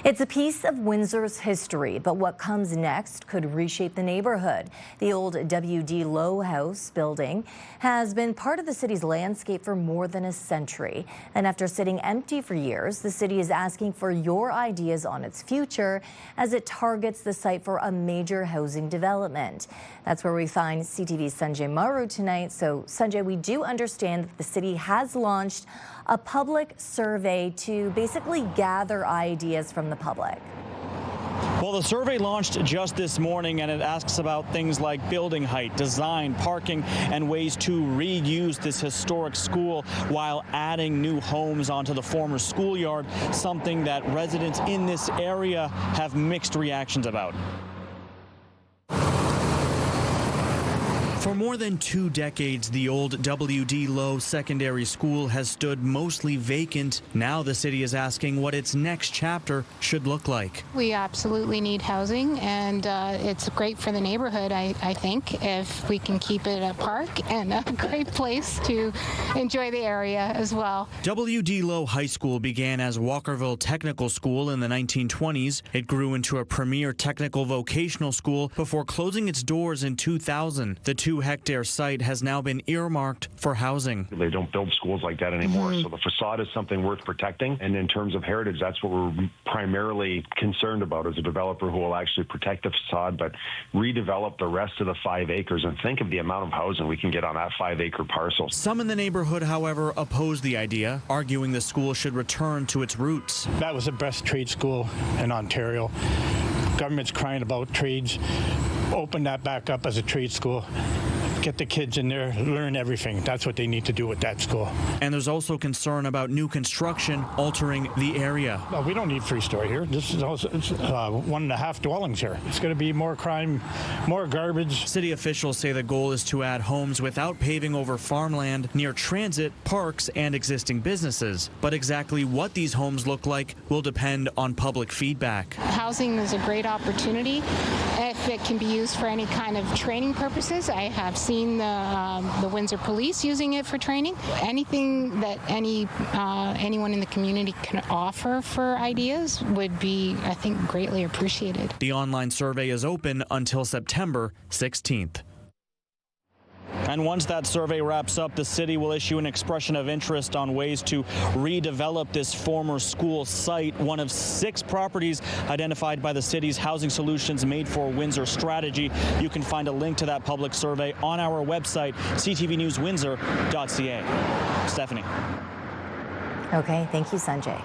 It's a piece of Windsor's history, but what comes next could reshape the neighborhood. The old W.D. Lowe House building has been part of the city's landscape for more than a century. And after sitting empty for years, the city is asking for your ideas on its future as it targets the site for a major housing development. That's where we find CTV's Sanjay Maru tonight. So, Sanjay, we do understand that the city has launched a public survey to basically gather ideas from the public. Well, the survey launched just this morning, and it asks about things like building height, design, parking, and ways to reuse this historic school while adding new homes onto the former schoolyard, something that residents in this area have mixed reactions about. For more than 2 decades, the old W.D. Lowe Secondary School has stood mostly vacant. Now the city is asking what its next chapter should look like. We absolutely need housing, and it's great for the neighborhood, I think, if we can keep it a park and a great place to enjoy the area as well. W.D. Lowe High School began as Walkerville Technical School in the 1920s. It grew into a premier technical vocational school before closing its doors in 2000. The 2-hectare site has now been earmarked for housing. They don't build schools like that anymore, so the facade is something worth protecting. And in terms of heritage, that's what we're primarily concerned about as a developer who will actually protect the facade, but redevelop the rest of the 5 acres and think of the amount of housing we can get on that 5-acre parcel. Some in the neighborhood, however, oppose the idea, arguing the school should return to its roots. That was the best trade school in Ontario. Government's crying about trades. Open that back up as a trade school. Get the kids in there, learn everything. That's what they need to do with that school. And there's also concern about new construction altering the area. No, we don't need 3-story here. This is also 1.5 dwellings here. It's going to be more crime, more garbage. City officials say the goal is to add homes without paving over farmland near transit, parks, and existing businesses. But exactly what these homes look like will depend on public feedback. Housing is a great opportunity if it can be used for any kind of training purposes. I have seen the Windsor Police using it for training. Anything that anyone in the community can offer for ideas would be, I think, greatly appreciated. The online survey is open until September 16th. And once that survey wraps up, the city will issue an expression of interest on ways to redevelop this former school site, one of 6 properties identified by the city's Housing Solutions Made for Windsor strategy. You can find a link to that public survey on our website, ctvnewswindsor.ca. Stephanie. Okay, thank you, Sanjay.